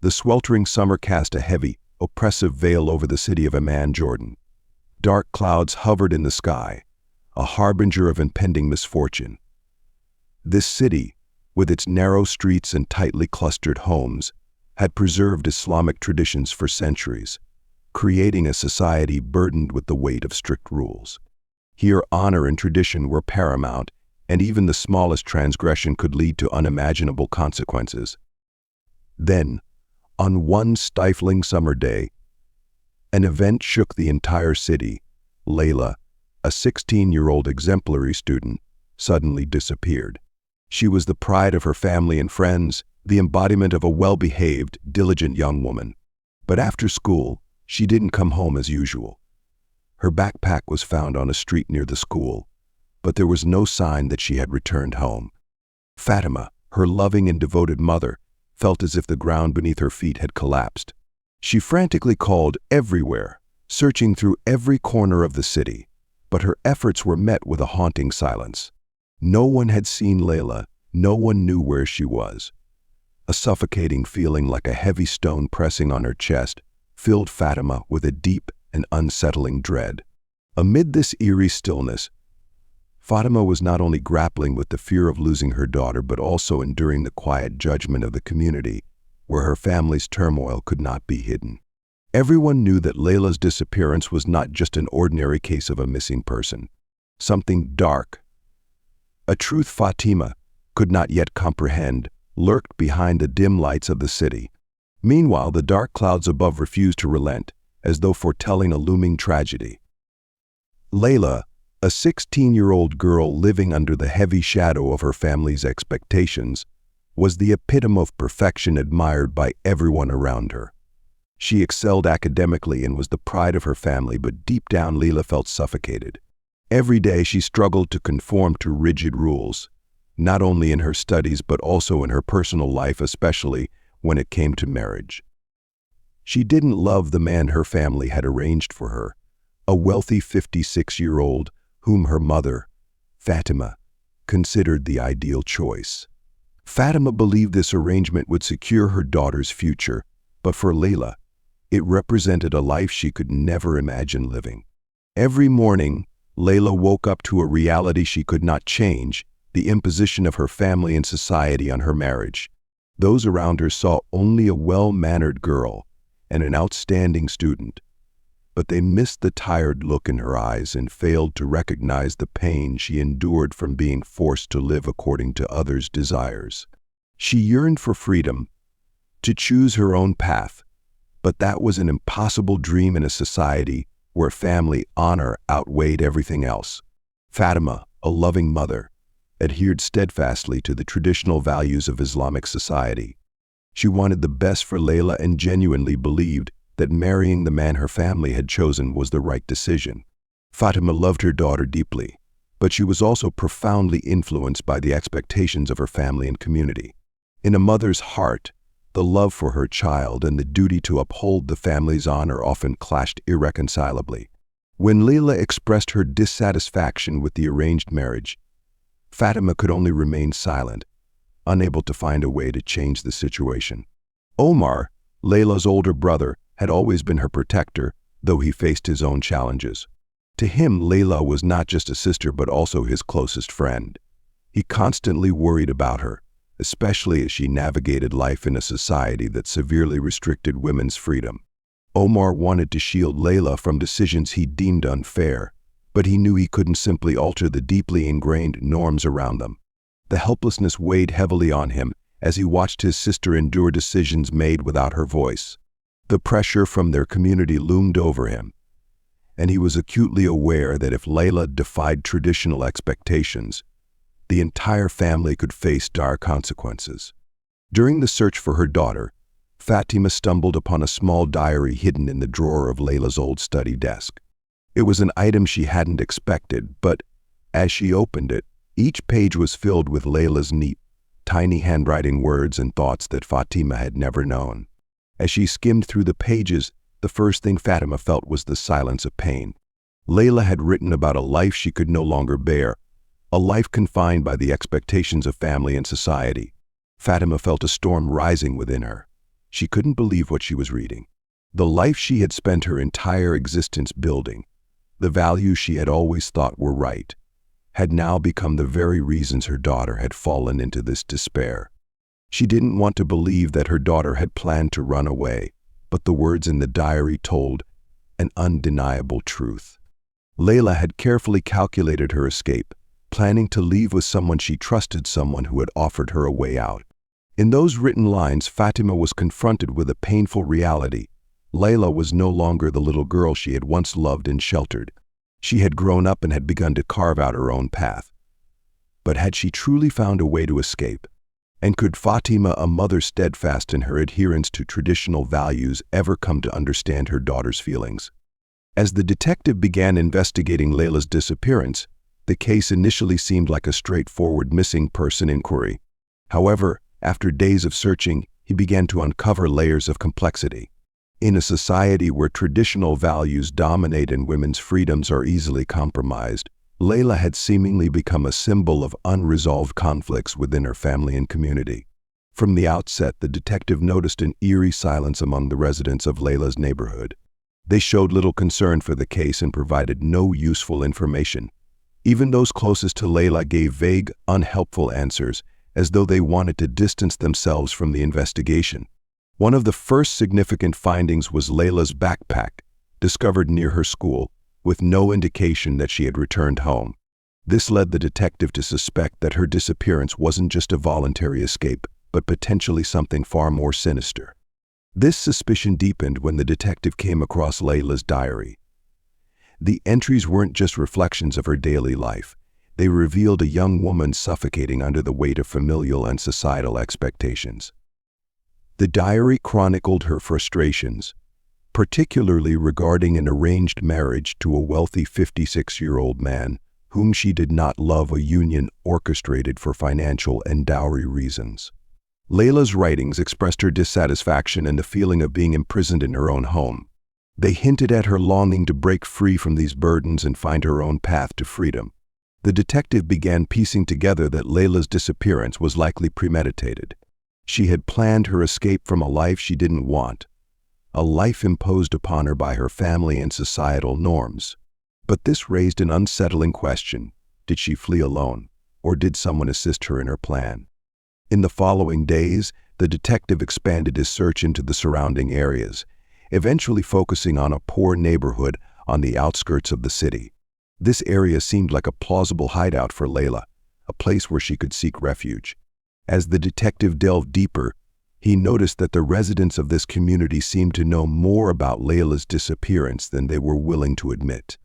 The sweltering summer cast a heavy, oppressive veil over the city of Amman, Jordan. Dark clouds hovered in the sky, a harbinger of impending misfortune. This city, with its narrow streets and tightly clustered homes, had preserved Islamic traditions for centuries, creating a society burdened with the weight of strict rules. Here, honor and tradition were paramount, and even the smallest transgression could lead to unimaginable consequences. Then, on one stifling summer day, an event shook the entire city. Leila, a 16-year-old exemplary student, suddenly disappeared. She was the pride of her family and friends, the embodiment of a well-behaved, diligent young woman. But after school, she didn't come home as usual. Her backpack was found on a street near the school, but there was no sign that she had returned home. Fatima, her loving and devoted mother, felt as if the ground beneath her feet had collapsed. She frantically called everywhere, searching through every corner of the city, but her efforts were met with a haunting silence. No one had seen Leila, no one knew where she was. A suffocating feeling like a heavy stone pressing on her chest filled Fatima with a deep and unsettling dread. Amid this eerie stillness, Fatima was not only grappling with the fear of losing her daughter but also enduring the quiet judgment of the community, where her family's turmoil could not be hidden. Everyone knew that Leila's disappearance was not just an ordinary case of a missing person. Something dark, a truth Fatima could not yet comprehend, lurked behind the dim lights of the city. Meanwhile, the dark clouds above refused to relent, as though foretelling a looming tragedy. Leila, a 16-year-old girl living under the heavy shadow of her family's expectations, was the epitome of perfection admired by everyone around her. She excelled academically and was the pride of her family, but deep down Leila felt suffocated. Every day she struggled to conform to rigid rules, not only in her studies but also in her personal life, especially when it came to marriage. She didn't love the man her family had arranged for her, a wealthy 56-year-old whom her mother, Fatima, considered the ideal choice. Fatima believed this arrangement would secure her daughter's future, but for Leila, it represented a life she could never imagine living. Every morning, Leila woke up to a reality she could not change, the imposition of her family and society on her marriage. Those around her saw only a well-mannered girl and an outstanding student, but they missed the tired look in her eyes and failed to recognize the pain she endured from being forced to live according to others' desires. She yearned for freedom, to choose her own path, but that was an impossible dream in a society where family honor outweighed everything else. Fatima, a loving mother, adhered steadfastly to the traditional values of Islamic society. She wanted the best for Leila and genuinely believed that marrying the man her family had chosen was the right decision. Fatima loved her daughter deeply, but she was also profoundly influenced by the expectations of her family and community. In a mother's heart, the love for her child and the duty to uphold the family's honor often clashed irreconcilably. When Leila expressed her dissatisfaction with the arranged marriage, Fatima could only remain silent, unable to find a way to change the situation. Omar, Leila's older brother, had always been her protector, though he faced his own challenges. To him, Leila was not just a sister but also his closest friend. He constantly worried about her, especially as she navigated life in a society that severely restricted women's freedom. Omar wanted to shield Leila from decisions he deemed unfair, but he knew he couldn't simply alter the deeply ingrained norms around them. The helplessness weighed heavily on him as he watched his sister endure decisions made without her voice. The pressure from their community loomed over him, and he was acutely aware that if Leila defied traditional expectations, the entire family could face dire consequences. During the search for her daughter, Fatima stumbled upon a small diary hidden in the drawer of Leila's old study desk. It was an item she hadn't expected, but as she opened it, each page was filled with Leila's neat, tiny handwriting words and thoughts that Fatima had never known. As she skimmed through the pages, the first thing Fatima felt was the silence of pain. Leila had written about a life she could no longer bear, a life confined by the expectations of family and society. Fatima felt a storm rising within her. She couldn't believe what she was reading. The life she had spent her entire existence building, the values she had always thought were right, had now become the very reasons her daughter had fallen into this despair. She didn't want to believe that her daughter had planned to run away, but the words in the diary told an undeniable truth. Leila had carefully calculated her escape, planning to leave with someone she trusted, someone who had offered her a way out. In those written lines, Fatima was confronted with a painful reality. Leila was no longer the little girl she had once loved and sheltered. She had grown up and had begun to carve out her own path. But had she truly found a way to escape? And could Fatima, a mother steadfast in her adherence to traditional values, ever come to understand her daughter's feelings? As the detective began investigating Leila's disappearance, the case initially seemed like a straightforward missing person inquiry. However, after days of searching, he began to uncover layers of complexity. In a society where traditional values dominate and women's freedoms are easily compromised, Leila had seemingly become a symbol of unresolved conflicts within her family and community. From the outset, the detective noticed an eerie silence among the residents of Leila's neighborhood. They showed little concern for the case and provided no useful information. Even those closest to Leila gave vague, unhelpful answers, as though they wanted to distance themselves from the investigation. One of the first significant findings was Leila's backpack, discovered near her school, with no indication that she had returned home. This led the detective to suspect that her disappearance wasn't just a voluntary escape, but potentially something far more sinister. This suspicion deepened when the detective came across Leila's diary. The entries weren't just reflections of her daily life. They revealed a young woman suffocating under the weight of familial and societal expectations. The diary chronicled her frustrations, particularly regarding an arranged marriage to a wealthy 56-year-old man whom she did not love, a union orchestrated for financial and dowry reasons. Leila's writings expressed her dissatisfaction and the feeling of being imprisoned in her own home. They hinted at her longing to break free from these burdens and find her own path to freedom. The detective began piecing together that Leila's disappearance was likely premeditated. She had planned her escape from a life she didn't want, a life imposed upon her by her family and societal norms. But this raised an unsettling question. Did she flee alone, or did someone assist her in her plan? In the following days, the detective expanded his search into the surrounding areas, eventually focusing on a poor neighborhood on the outskirts of the city. This area seemed like a plausible hideout for Leila, a place where she could seek refuge. As the detective delved deeper, he noticed that the residents of this community seemed to know more about Leila's disappearance than they were willing to admit.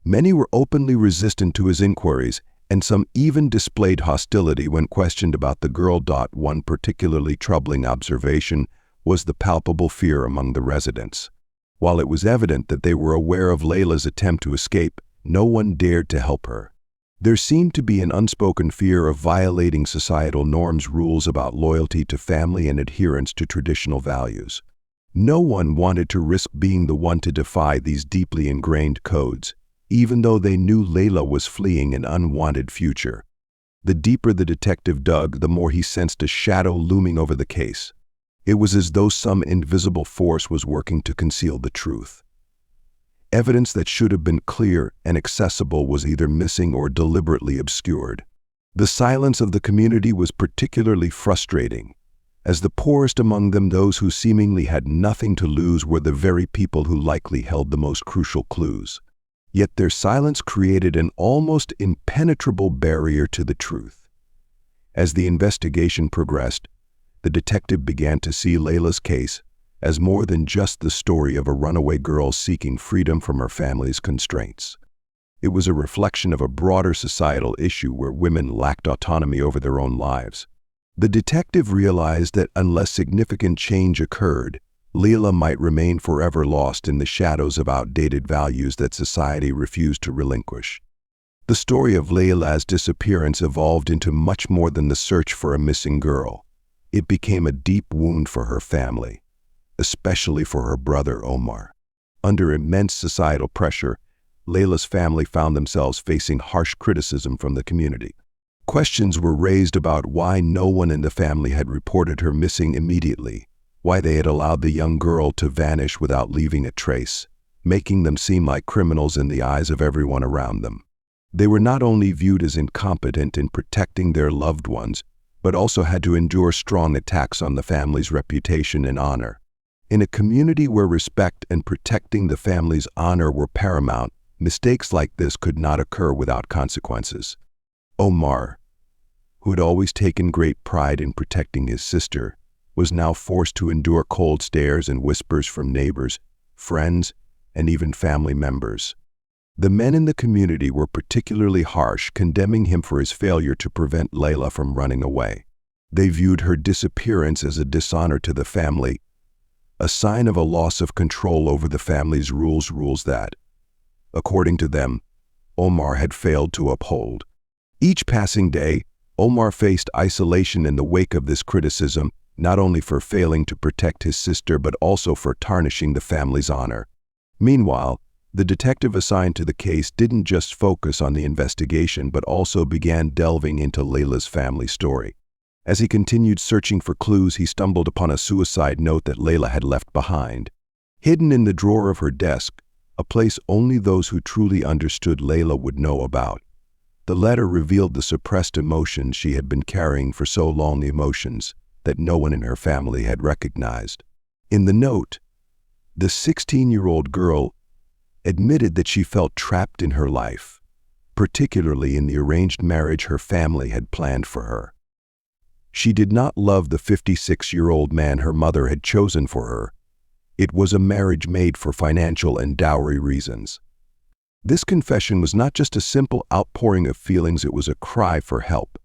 Many were openly resistant to his inquiries, and some even displayed hostility when questioned about the girl. One particularly troubling observation was the palpable fear among the residents. While it was evident that they were aware of Leila's attempt to escape, no one dared to help her. There seemed to be an unspoken fear of violating societal norms, rules about loyalty to family and adherence to traditional values. No one wanted to risk being the one to defy these deeply ingrained codes, even though they knew Leila was fleeing an unwanted future. The deeper the detective dug, the more he sensed a shadow looming over the case. It was as though some invisible force was working to conceal the truth. Evidence that should have been clear and accessible was either missing or deliberately obscured. The silence of the community was particularly frustrating, as the poorest among them, those who seemingly had nothing to lose, were the very people who likely held the most crucial clues. Yet their silence created an almost impenetrable barrier to the truth. As the investigation progressed, the detective began to see Leila's case as more than just the story of a runaway girl seeking freedom from her family's constraints. It was a reflection of a broader societal issue where women lacked autonomy over their own lives. The detective realized that unless significant change occurred, Leila might remain forever lost in the shadows of outdated values that society refused to relinquish. The story of Leila's disappearance evolved into much more than the search for a missing girl. It became a deep wound for her family, especially for her brother Omar. Under immense societal pressure, Leila's family found themselves facing harsh criticism from the community. Questions were raised about why no one in the family had reported her missing immediately, why they had allowed the young girl to vanish without leaving a trace, making them seem like criminals in the eyes of everyone around them. They were not only viewed as incompetent in protecting their loved ones, but also had to endure strong attacks on the family's reputation and honor. In a community where respect and protecting the family's honor were paramount, mistakes like this could not occur without consequences. Omar, who had always taken great pride in protecting his sister, was now forced to endure cold stares and whispers from neighbors, friends, and even family members. The men in the community were particularly harsh, condemning him for his failure to prevent Leila from running away. They viewed her disappearance as a dishonor to the family, a sign of a loss of control over the family's rules that, according to them, Omar had failed to uphold. Each passing day, Omar faced isolation in the wake of this criticism, not only for failing to protect his sister but also for tarnishing the family's honor. Meanwhile, the detective assigned to the case didn't just focus on the investigation but also began delving into Leila's family story. As he continued searching for clues, he stumbled upon a suicide note that Leila had left behind. Hidden in the drawer of her desk, a place only those who truly understood Leila would know about. The letter revealed the suppressed emotions she had been carrying for so long, emotions that no one in her family had recognized. In the note, the 16-year-old girl admitted that she felt trapped in her life, particularly in the arranged marriage her family had planned for her. She did not love the 56-year-old man her mother had chosen for her. It was a marriage made for financial and dowry reasons. This confession was not just a simple outpouring of feelings, it was a cry for help,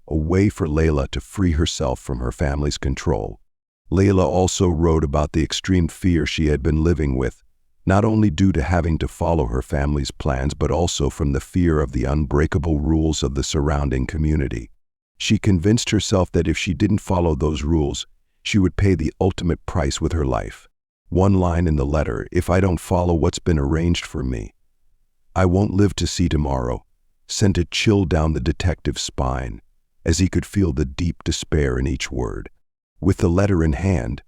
a way for Leila to free herself from her family's control. Leila also wrote about the extreme fear she had been living with, not only due to having to follow her family's plans but also from the fear of the unbreakable rules of the surrounding community. She convinced herself that if she didn't follow those rules, she would pay the ultimate price with her life. One line in the letter, "If I don't follow what's been arranged for me, I won't live to see tomorrow," sent a chill down the detective's spine, as he could feel the deep despair in each word. With the letter in hand,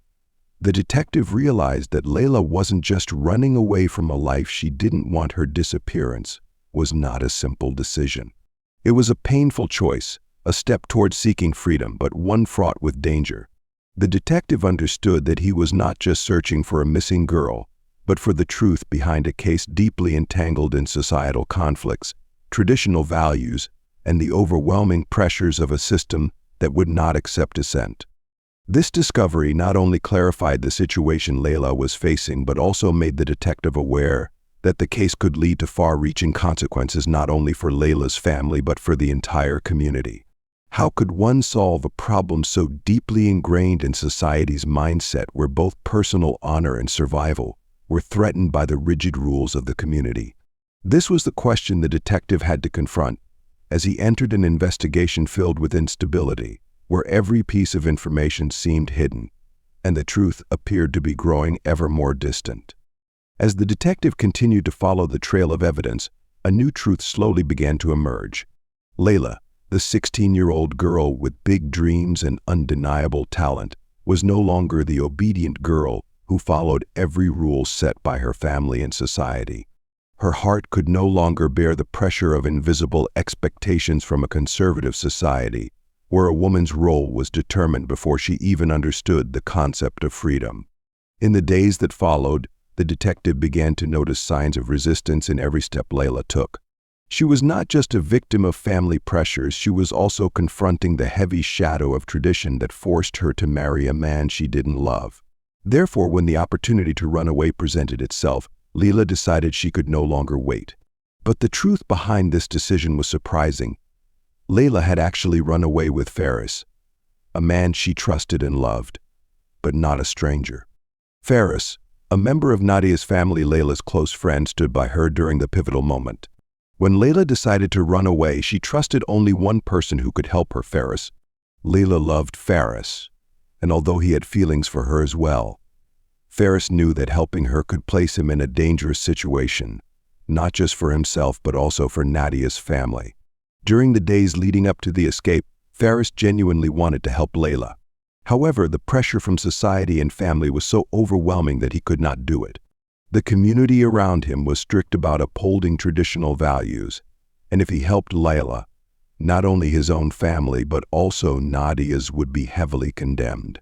the detective realized that Leila wasn't just running away from a life she didn't want. Her disappearance was not a simple decision. It was a painful choice, a step towards seeking freedom, but one fraught with danger. The detective understood that he was not just searching for a missing girl, but for the truth behind a case deeply entangled in societal conflicts, traditional values, and the overwhelming pressures of a system that would not accept dissent. This discovery not only clarified the situation Leila was facing but also made the detective aware that the case could lead to far-reaching consequences not only for Leila's family but for the entire community. How could one solve a problem so deeply ingrained in society's mindset where both personal honor and survival were threatened by the rigid rules of the community? This was the question the detective had to confront as he entered an investigation filled with instability, where every piece of information seemed hidden, and the truth appeared to be growing ever more distant. As the detective continued to follow the trail of evidence, a new truth slowly began to emerge. Leila, the 16-year-old girl with big dreams and undeniable talent, was no longer the obedient girl who followed every rule set by her family and society. Her heart could no longer bear the pressure of invisible expectations from a conservative society, where a woman's role was determined before she even understood the concept of freedom. In the days that followed, the detective began to notice signs of resistance in every step Leila took. She was not just a victim of family pressures, she was also confronting the heavy shadow of tradition that forced her to marry a man she didn't love. Therefore, when the opportunity to run away presented itself, Leila decided she could no longer wait. But the truth behind this decision was surprising. Leila had actually run away with Faris, a man she trusted and loved, but not a stranger. Faris, a member of Nadia's family, Leila's close friend, stood by her during the pivotal moment. When Leila decided to run away, she trusted only one person who could help her, Faris. Leila loved Faris, and although he had feelings for her as well, Faris knew that helping her could place him in a dangerous situation, not just for himself but also for Nadia's family. During the days leading up to the escape, Faris genuinely wanted to help Leila. However, the pressure from society and family was so overwhelming that he could not do it. The community around him was strict about upholding traditional values, and if he helped Leila, not only his own family but also Nadia's would be heavily condemned.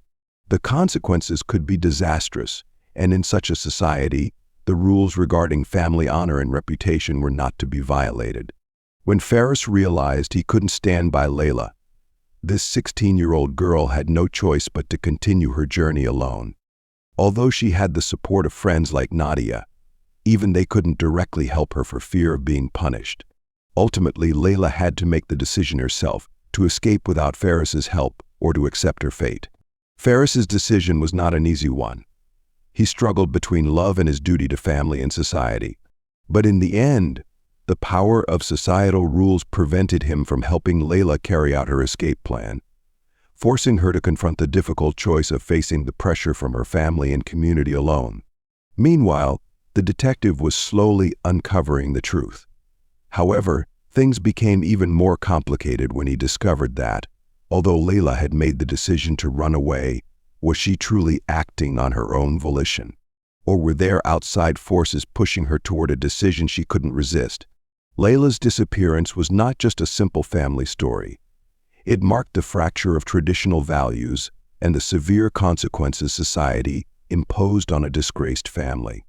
The consequences could be disastrous, and in such a society, the rules regarding family honor and reputation were not to be violated. When Faris realized he couldn't stand by Leila, this 16-year-old girl had no choice but to continue her journey alone. Although she had the support of friends like Nadia, even they couldn't directly help her for fear of being punished. Ultimately, Leila had to make the decision herself, to escape without Faris's help or to accept her fate. Faris's decision was not an easy one. He struggled between love and his duty to family and society. But in the end, the power of societal rules prevented him from helping Leila carry out her escape plan, forcing her to confront the difficult choice of facing the pressure from her family and community alone. Meanwhile, the detective was slowly uncovering the truth. However, things became even more complicated when he discovered that, although Leila had made the decision to run away, was she truly acting on her own volition? Or were there outside forces pushing her toward a decision she couldn't resist? Leila's disappearance was not just a simple family story. It marked the fracture of traditional values and the severe consequences society imposed on a disgraced family.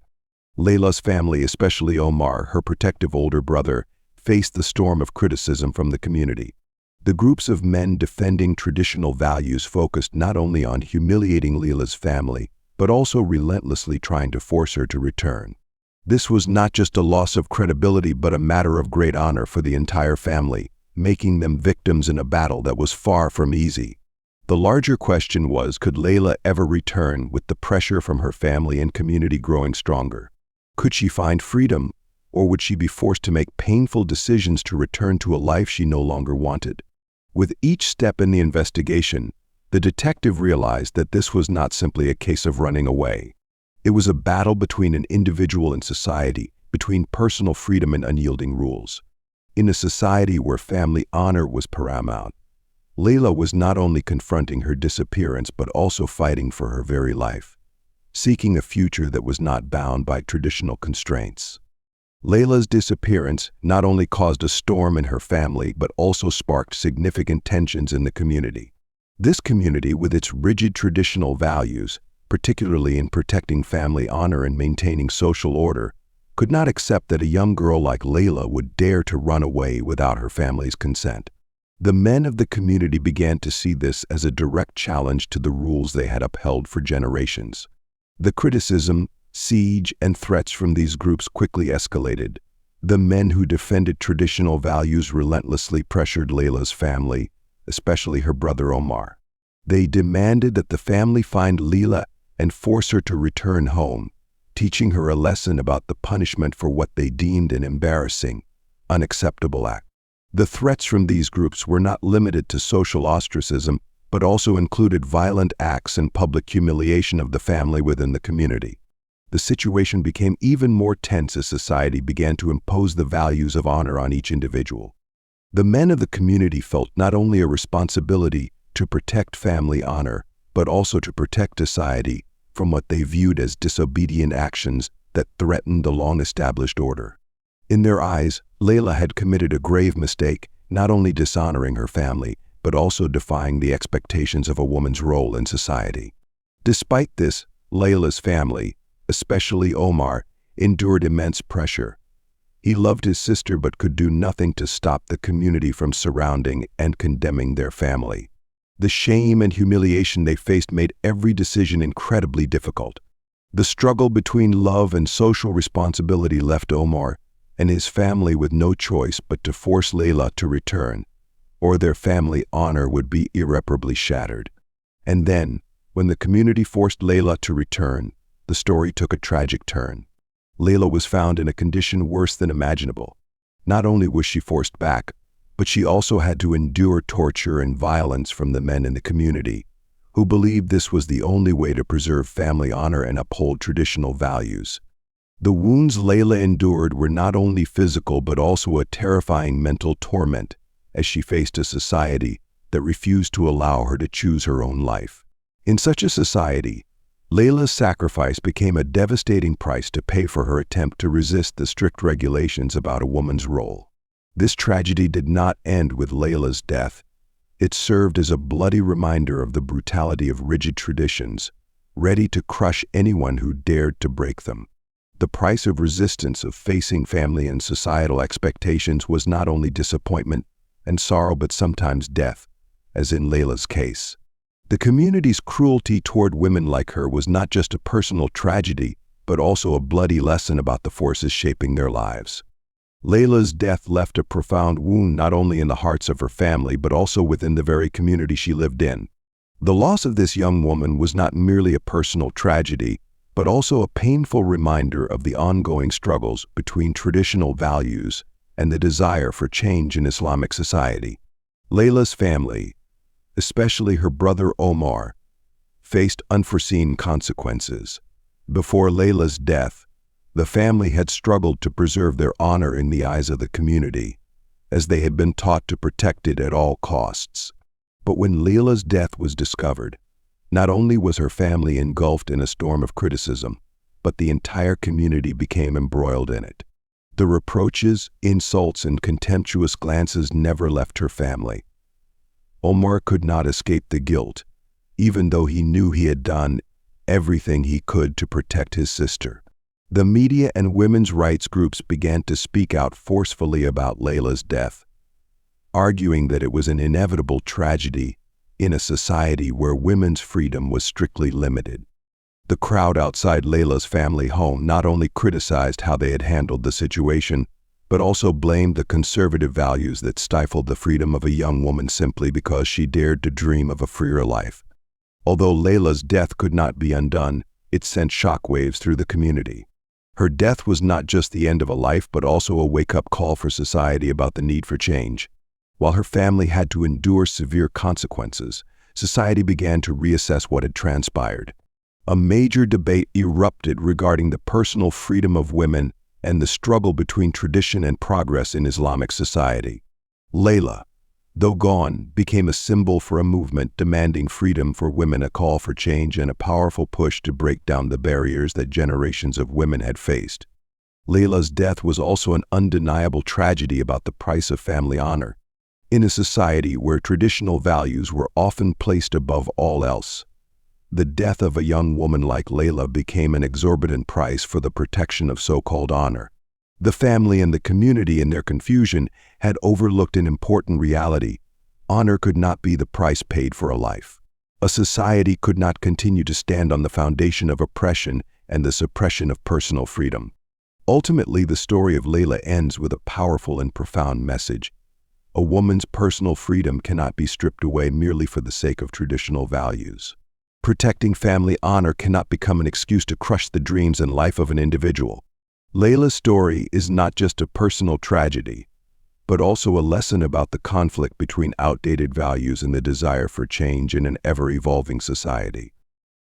Leila's family, especially Omar, her protective older brother, faced the storm of criticism from the community. The groups of men defending traditional values focused not only on humiliating Leila's family, but also relentlessly trying to force her to return. This was not just a loss of credibility but a matter of great honor for the entire family, making them victims in a battle that was far from easy. The larger question was, could Leila ever return with the pressure from her family and community growing stronger? Could she find freedom, or would she be forced to make painful decisions to return to a life she no longer wanted? With each step in the investigation, the detective realized that this was not simply a case of running away. It was a battle between an individual and society, between personal freedom and unyielding rules. In a society where family honor was paramount, Leila was not only confronting her disappearance but also fighting for her very life, seeking a future that was not bound by traditional constraints. Leila's disappearance not only caused a storm in her family but also sparked significant tensions in the community. This community, with its rigid traditional values, particularly in protecting family honor and maintaining social order, could not accept that a young girl like Leila would dare to run away without her family's consent. The men of the community began to see this as a direct challenge to the rules they had upheld for generations. The criticism, siege, and threats from these groups quickly escalated. The men who defended traditional values relentlessly pressured Leila's family, especially her brother Omar. They demanded that the family find Leila and force her to return home, teaching her a lesson about the punishment for what they deemed an embarrassing, unacceptable act. The threats from these groups were not limited to social ostracism, but also included violent acts and public humiliation of the family within the community. The situation became even more tense as society began to impose the values of honor on each individual. The men of the community felt not only a responsibility to protect family honor, but also to protect society from what they viewed as disobedient actions that threatened the long-established order. In their eyes, Leila had committed a grave mistake, not only dishonoring her family, but also defying the expectations of a woman's role in society. Despite this, Leila's family, especially Omar, endured immense pressure. He loved his sister but could do nothing to stop the community from surrounding and condemning their family. The shame and humiliation they faced made every decision incredibly difficult. The struggle between love and social responsibility left Omar and his family with no choice but to force Leila to return, or their family honor would be irreparably shattered. And then, when the community forced Leila to return, the story took a tragic turn. Leila was found in a condition worse than imaginable. Not only was she forced back, but she also had to endure torture and violence from the men in the community, who believed this was the only way to preserve family honor and uphold traditional values. The wounds Leila endured were not only physical but also a terrifying mental torment as she faced a society that refused to allow her to choose her own life. In such a society, Leila's sacrifice became a devastating price to pay for her attempt to resist the strict regulations about a woman's role. This tragedy did not end with Leila's death. It served as a bloody reminder of the brutality of rigid traditions, ready to crush anyone who dared to break them. The price of resistance of facing family and societal expectations was not only disappointment and sorrow but sometimes death, as in Leila's case. The community's cruelty toward women like her was not just a personal tragedy, but also a bloody lesson about the forces shaping their lives. Leila's death left a profound wound not only in the hearts of her family but also within the very community she lived in. The loss of this young woman was not merely a personal tragedy, but also a painful reminder of the ongoing struggles between traditional values and the desire for change in Islamic society. Leila's family, especially her brother Omar, faced unforeseen consequences. Before Leila's death, the family had struggled to preserve their honor in the eyes of the community, as they had been taught to protect it at all costs. But when Leila's death was discovered, not only was her family engulfed in a storm of criticism, but the entire community became embroiled in it. The reproaches, insults, and contemptuous glances never left her family. Omar could not escape the guilt, even though he knew he had done everything he could to protect his sister. The media and women's rights groups began to speak out forcefully about Leila's death, arguing that it was an inevitable tragedy in a society where women's freedom was strictly limited. The crowd outside Leila's family home not only criticized how they had handled the situation, but also blamed the conservative values that stifled the freedom of a young woman simply because she dared to dream of a freer life. Although Leila's death could not be undone, it sent shockwaves through the community. Her death was not just the end of a life, but also a wake-up call for society about the need for change. While her family had to endure severe consequences, society began to reassess what had transpired. A major debate erupted regarding the personal freedom of women and the struggle between tradition and progress in Islamic society. Leila, though gone, became a symbol for a movement demanding freedom for women, a call for change, and a powerful push to break down the barriers that generations of women had faced. Leila's death was also an undeniable tragedy about the price of family honor. In a society where traditional values were often placed above all else, the death of a young woman like Leila became an exorbitant price for the protection of so-called honor. The family and the community, in their confusion, had overlooked an important reality. Honor could not be the price paid for a life. A society could not continue to stand on the foundation of oppression and the suppression of personal freedom. Ultimately, the story of Leila ends with a powerful and profound message. A woman's personal freedom cannot be stripped away merely for the sake of traditional values. Protecting family honor cannot become an excuse to crush the dreams and life of an individual. Leila's story is not just a personal tragedy, but also a lesson about the conflict between outdated values and the desire for change in an ever-evolving society.